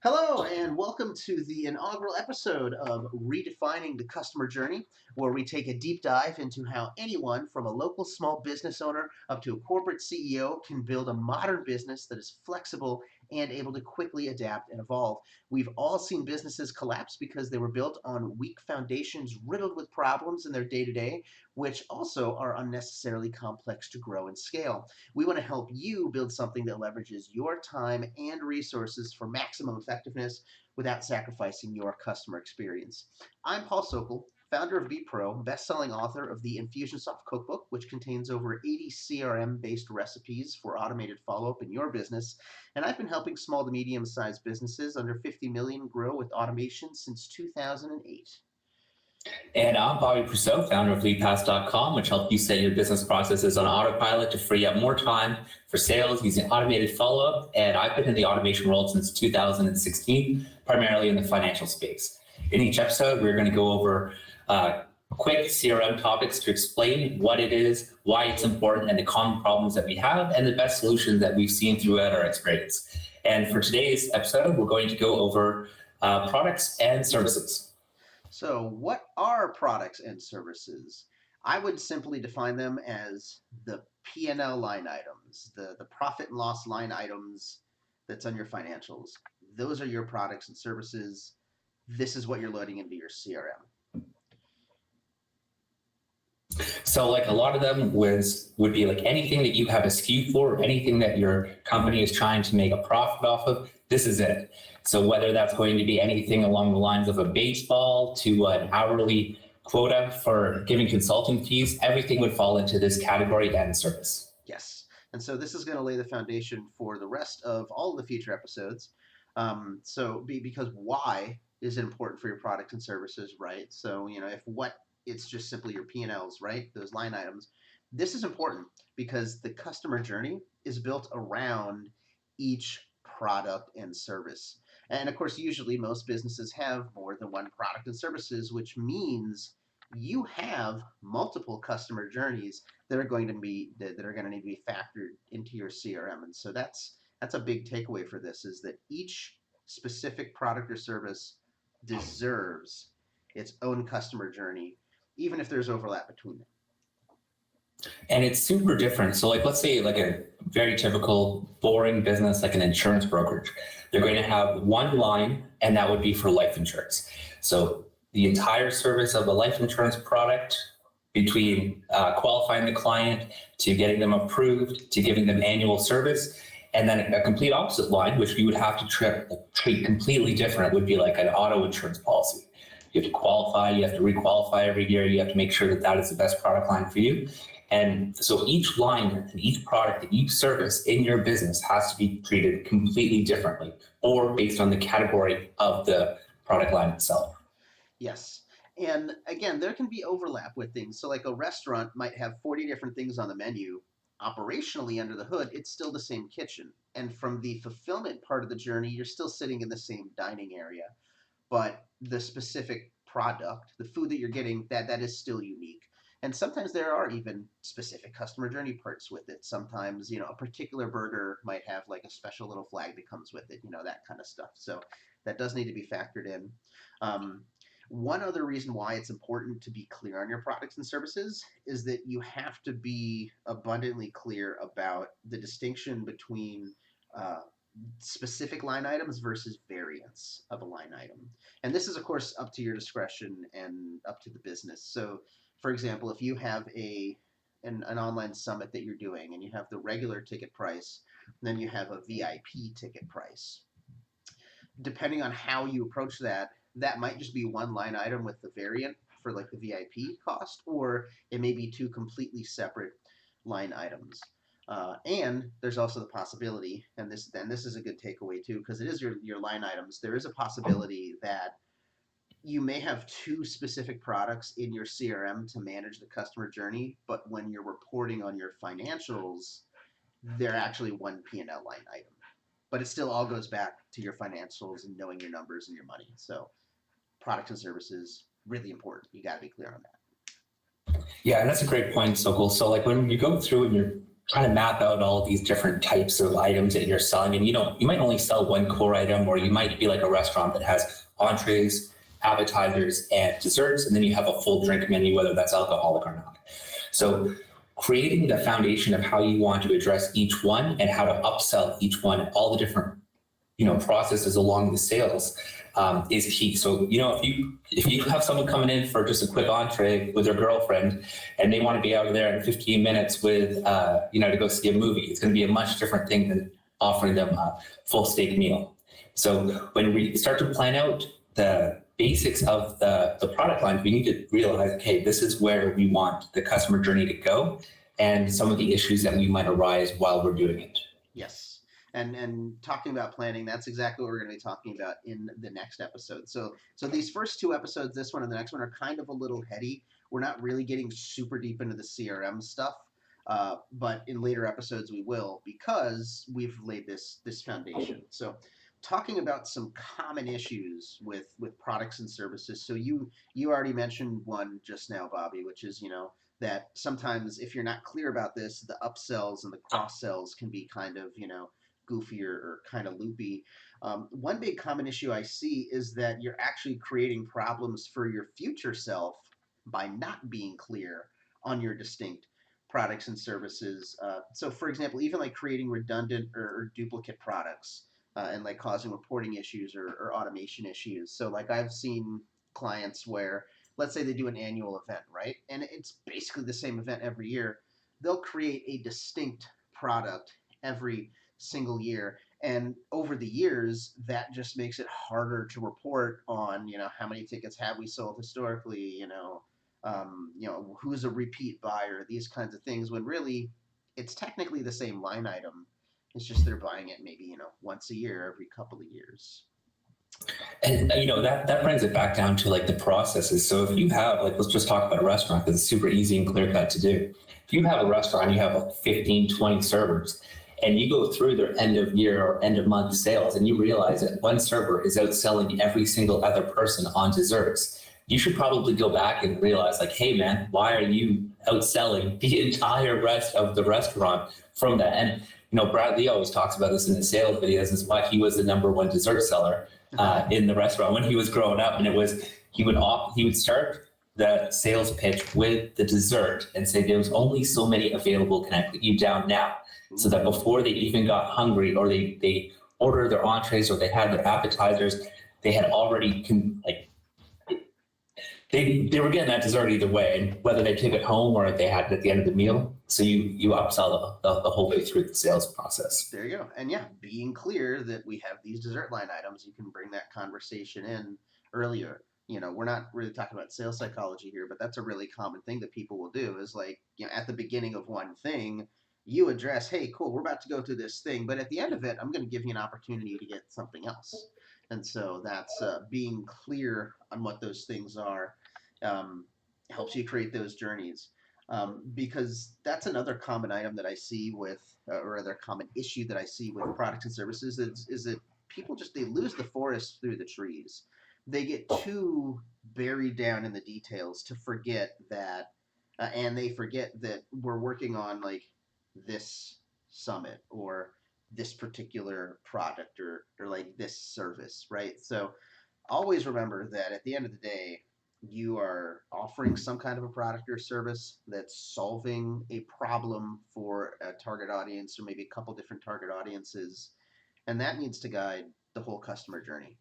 Hello, and welcome to the inaugural episode of Redefining the Customer Journey, where we take a deep dive into how anyone from a local small business owner up to a corporate CEO can build a modern business that is flexible and able to quickly adapt and evolve. We've all seen businesses collapse because they were built on weak foundations riddled with problems in their day to day, which also are unnecessarily complex to grow and scale. We want to help you build something that leverages your time and resources for maximum effectiveness without sacrificing your customer experience. I'm Paul Sokol, founder of BePro, best-selling author of the Infusionsoft cookbook, which contains over 80 CRM-based recipes for automated follow-up in your business. And I've been helping small to medium-sized businesses under 50 million grow with automation since 2008. And I'm Bobby Purcell, founder of LeadPass.com, which helps you set your business processes on autopilot to free up more time for sales using automated follow-up. And I've been in the automation world since 2016, primarily in the financial space. In each episode, we're going to go over quick CRM topics to explain what it is, why it's important, and the common problems that we have, and the best solutions that we've seen throughout our experience. And for today's episode, we're going to go over products and services. So, what are products and services? I would simply define them as the P&L line items, the profit and loss line items that's on your financials. Those are your products and services. This is what you're loading into your CRM. So like a lot of them would be like anything that you have a SKU for, anything that your company is trying to make a profit off of, this is it. So whether that's going to be anything along the lines of a baseball to an hourly quota for giving consulting fees, everything would fall into this category and service. Yes. And so this is going to lay the foundation for the rest of all of the future episodes. Because why is it important for your products and services, right? So, if it's just simply your P&Ls, right? Those line items. This is important because the customer journey is built around each product and service. And of course, usually most businesses have more than one product and services, which means you have multiple customer journeys that are going to need to be factored into your CRM. And so that's a big takeaway for this, is that each specific product or service deserves its own customer journey, even if there's overlap between them. And it's super different. So like, let's say like a very typical boring business, like an insurance brokerage, they're going to have one line, and that would be for life insurance. So the entire service of a life insurance product, between qualifying the client to getting them approved to giving them annual service, and then a complete opposite line, which we would have to treat completely different, would be like an auto insurance policy. You have to qualify, you have to requalify every year, you have to make sure that that is the best product line for you. And so each line and each product and each service in your business has to be treated completely differently, or based on the category of the product line itself. Yes. And again, there can be overlap with things. So like a restaurant might have 40 different things on the menu. Operationally, under the hood, it's still the same kitchen. And from the fulfillment part of the journey, you're still sitting in the same dining area. But the specific product, the food that you're getting, that is still unique. And sometimes there are even specific customer journey parts with it. Sometimes, a particular burger might have like a special little flag that comes with it, that kind of stuff. So that does need to be factored in. One other reason why it's important to be clear on your products and services is that you have to be abundantly clear about the distinction between specific line items versus variants of a line item. And this is, of course, up to your discretion and up to the business. So, for example, if you have an online summit that you're doing and you have the regular ticket price, then you have a VIP ticket price. Depending on how you approach that, that might just be one line item with the variant for like the VIP cost, or it may be two completely separate line items. And there's also the possibility, and this is a good takeaway too, because it is your line items. There is a possibility that you may have two specific products in your CRM to manage the customer journey, but when you're reporting on your financials, they're actually one P&L line item. But it still all goes back to your financials and knowing your numbers and your money. So products and services, really important. You got to be clear on that. Yeah, and that's a great point, Sokol. So like when you go through and you're trying to map out all of these different types of items that you're selling. And you might only sell one core item, or you might be like a restaurant that has entrees, appetizers, and desserts, and then you have a full drink menu, whether that's alcoholic or not. So creating the foundation of how you want to address each one and how to upsell each one, all the different processes along the sales is key. So if you have someone coming in for just a quick entree with their girlfriend and they want to be out of there in 15 minutes with to go see a movie, it's going to be a much different thing than offering them a full steak meal. So when we start to plan out the basics of the product line, we need to realize, okay, this is where we want the customer journey to go and some of the issues that we might arise while we're doing it. Yes. And talking about planning, that's exactly what we're going to be talking about in the next episode. So these first two episodes, this one and the next one, are kind of a little heady. We're not really getting super deep into the CRM stuff, but in later episodes we will, because we've laid this foundation. So talking about some common issues with products and services. So you already mentioned one just now, Bobby, which is, that sometimes if you're not clear about this, the upsells and the cross sells can be kind of, goofy or kind of loopy. One big common issue I see is that you're actually creating problems for your future self by not being clear on your distinct products and services. So for example, even like creating redundant or duplicate products and like causing reporting issues or automation issues. So like I've seen clients where, let's say they do an annual event, right? And it's basically the same event every year. They'll create a distinct product every single year. And over the years, that just makes it harder to report on, how many tickets have we sold historically, who's a repeat buyer, these kinds of things, when really it's technically the same line item. It's just they're buying it maybe, once a year, every couple of years. And that brings it back down to like the processes. So if you have, like, let's just talk about a restaurant, because it's super easy and clear cut to do. If you have a restaurant, you have like 15, 20 servers, and you go through their end of year or end of month sales, and you realize that one server is outselling every single other person on desserts, you should probably go back and realize, like, hey man, why are you outselling the entire rest of the restaurant from that? And Brad Lee always talks about this in his sales videos, is why he was the number one dessert seller in the restaurant when he was growing up. And it was, he would start the sales pitch with the dessert and say, there's only so many available, can I put you down now? So that before they even got hungry, or they ordered their entrees, or they had their appetizers, they had already they were getting that dessert either way, and whether they took it home or they had it at the end of the meal. So you upsell the whole way through the sales process. There you go. And yeah, being clear that we have these dessert line items, you can bring that conversation in earlier. We're not really talking about sales psychology here, but that's a really common thing that people will do, is like, at the beginning of one thing, you address, hey, cool, we're about to go through this thing, but at the end of it, I'm going to give you an opportunity to get something else. And so that's being clear on what those things are, helps you create those journeys. Because that's another common item that I see with, or rather common issue that I see with products and services, is that people they lose the forest through the trees. They get too buried down in the details to forget that, and they forget that we're working on like this summit or this particular product or like this service, right? So always remember that at the end of the day, you are offering some kind of a product or service that's solving a problem for a target audience, or maybe a couple different target audiences, and that needs to guide the whole customer journey.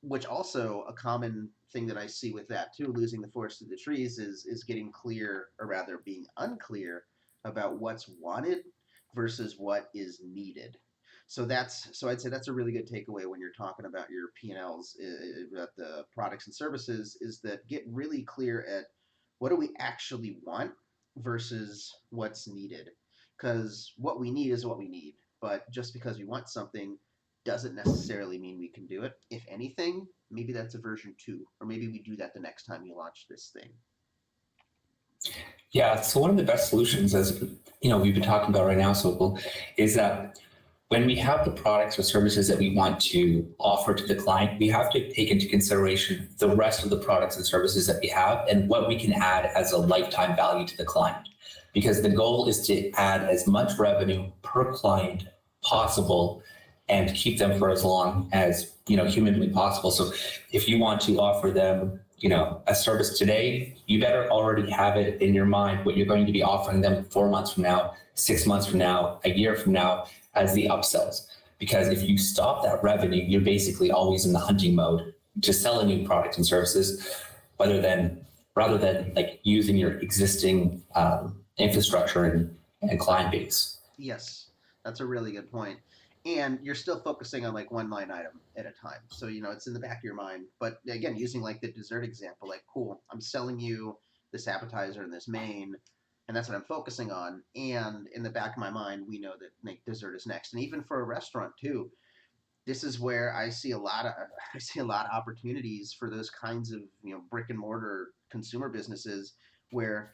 Which also a common thing that I see with that too, losing the forest through the trees, is getting clear, or rather being unclear about what's wanted versus what is needed. So I'd say that's a really good takeaway when you're talking about your P&Ls, about the products and services, is that get really clear at what do we actually want versus what's needed. Because what we need is what we need. But just because we want something doesn't necessarily mean we can do it. If anything, maybe that's a version 2, or maybe we do that the next time you launch this thing. Yeah, so one of the best solutions, as we've been talking about right now, Sokol, is that when we have the products or services that we want to offer to the client, we have to take into consideration the rest of the products and services that we have and what we can add as a lifetime value to the client. because the goal is to add as much revenue per client possible and keep them for as long as humanly possible. So if you want to offer them a service today, you better already have it in your mind what you're going to be offering them 4 months from now, 6 months from now, a year from now as the upsells. Because if you stop that revenue, you're basically always in the hunting mode to sell a new product and services, rather than like using your existing infrastructure and client base. Yes, that's a really good point. And you're still focusing on like one line item at a time. So, it's in the back of your mind. But again, using like the dessert example, like, cool, I'm selling you this appetizer and this main, and that's what I'm focusing on. And in the back of my mind, we know that like dessert is next. And even for a restaurant too, this is where I see a lot of I see a lot of opportunities for those kinds of brick and mortar consumer businesses where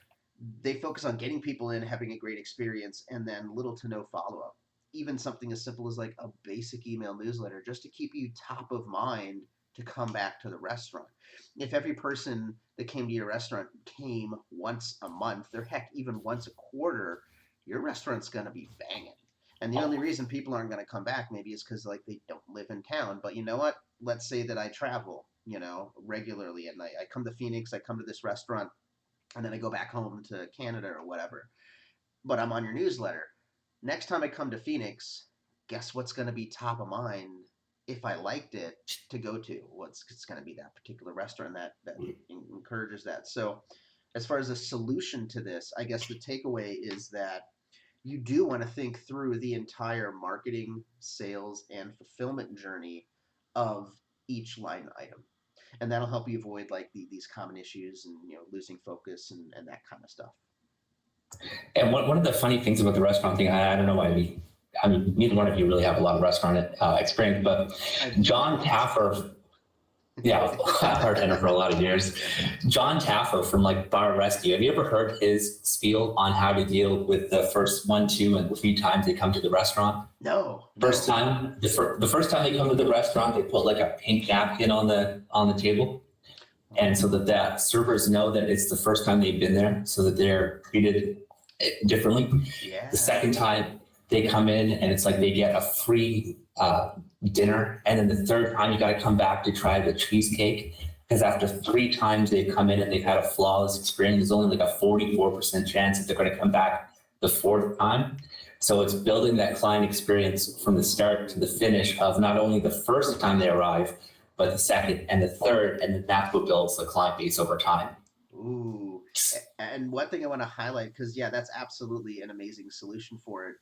they focus on getting people in, having a great experience, and then little to no follow up. Even something as simple as like a basic email newsletter, just to keep you top of mind to come back to the restaurant. If every person that came to your restaurant came once a month, or heck, even once a quarter, your restaurant's going to be banging. And the only reason people aren't going to come back maybe is because like they don't live in town. But you know what? Let's say that I travel, regularly, and I come to Phoenix, I come to this restaurant, and then I go back home to Canada or whatever. But I'm on your newsletter. Next time I come to Phoenix, guess what's going to be top of mind if I liked it to go to? Well, it's going to be that particular restaurant that encourages that. So, as far as a solution to this, I guess the takeaway is that you do want to think through the entire marketing, sales, and fulfillment journey of each line item. And that'll help you avoid like these common issues and losing focus and that kind of stuff. And one of the funny things about the restaurant thing, I don't know why neither one of you really have a lot of restaurant experience, but John Taffer, yeah, bartender for a lot of years. John Taffer from like Bar Rescue. Have you ever heard his spiel on how to deal with the first 1, 2, and 3 times they come to the restaurant? No. First time, the first time they come to the restaurant, they put like a pink napkin on the table, and so that servers know that it's the first time they've been there, so that they're treated differently. Yeah. The second time they come in, and it's like they get a free dinner, and then the third time you got to come back to try the cheesecake, because after 3 times they've come in and they've had a flawless experience, there's only like a 44% chance that they're going to come back the 4th time. So it's building that client experience from the start to the finish of not only the first time they arrive, but the second and the third, and then that's what builds the client base over time. Ooh. And one thing I want to highlight, because that's absolutely an amazing solution for it,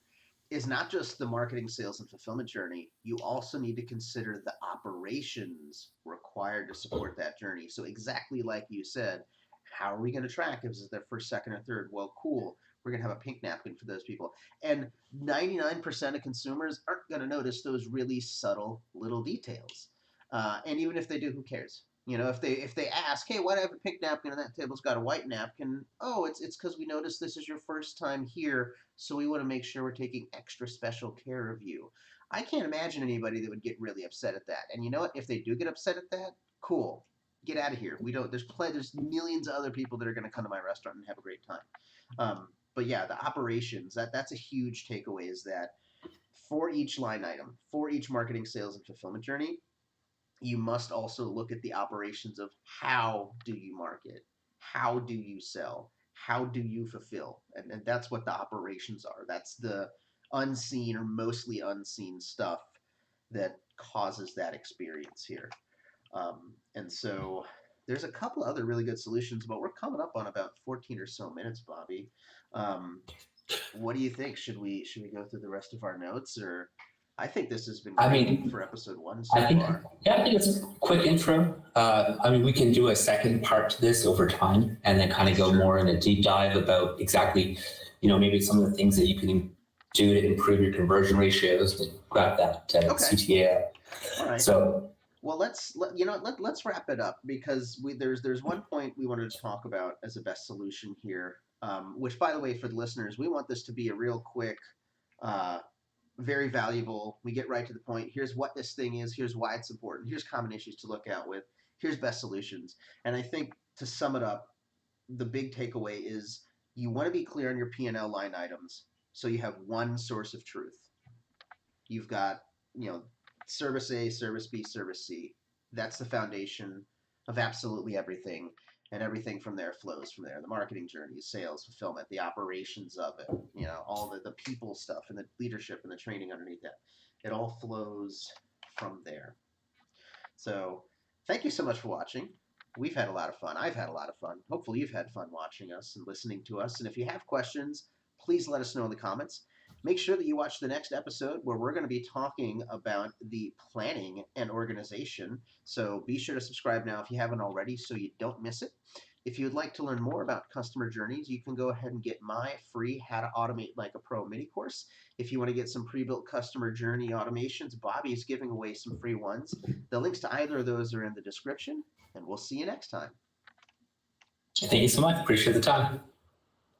is not just the marketing, sales, and fulfillment journey. You also need to consider the operations required to support that journey. So exactly like you said, how are we going to track if it's their first, second, or third? Well, cool. We're going to have a pink napkin for those people. And 99% of consumers aren't going to notice those really subtle little details. And even if they do, who cares? If they ask, hey, why do I have a pink napkin and that table's got a white napkin? Oh, it's because we noticed this is your first time here, so we want to make sure we're taking extra special care of you. I can't imagine anybody that would get really upset at that. And you know what? If they do get upset at that, cool. Get out of here. We don't. There's millions of other people that are going to come to my restaurant and have a great time. But yeah, the operations, that's a huge takeaway, is that for each line item, for each marketing, sales, and fulfillment journey, you must also look at the operations of how do you market, how do you sell, how do you fulfill, and that's what the operations are. That's the unseen or mostly unseen stuff that causes that experience here. And so there's a couple other really good solutions, but we're coming up on about 14 or so minutes, Bobby. Um, what do you think? Should we go through the rest of our notes, or I think this has been great for episode 1 so far. I think it's a quick intro. We can do a second part to this over time, and then kind of go more in a deep dive about exactly, maybe some of the things that you can do to improve your conversion ratios to grab that CTA. All right. So. Well, let's wrap it up, because there's one point we wanted to talk about as a best solution here, which, by the way, for the listeners, we want this to be a real quick, very valuable. We get right to the point. Here's what this thing is. Here's why it's important. Here's common issues to look out with. Here's best solutions. And I think, to sum it up, the big takeaway is You want to be clear on your P&L line items so you have one source of truth. You've got, you know, service A, service B, service C. That's the foundation of absolutely everything. And everything from there flows from there. The marketing journey, sales, fulfillment, the operations of it, you know, all the people stuff and the leadership and the training underneath that. It all flows from there. So thank you so much for watching. We've had a lot of fun. I've had a lot of fun. Hopefully, you've had fun watching us and listening to us. And if you have questions, please let us know in the comments. Make sure that you watch the next episode where we're going to be talking about the planning and organization. So be sure to subscribe now if you haven't already so you don't miss it. If you would like to learn more about customer journeys, you can go ahead and get my free How to Automate Like a Pro mini course. If you want to get some pre-built customer journey automations, Bobby is giving away some free ones. The links to either of those are in the description, and we'll see you next time. Thank you so much. Appreciate the time.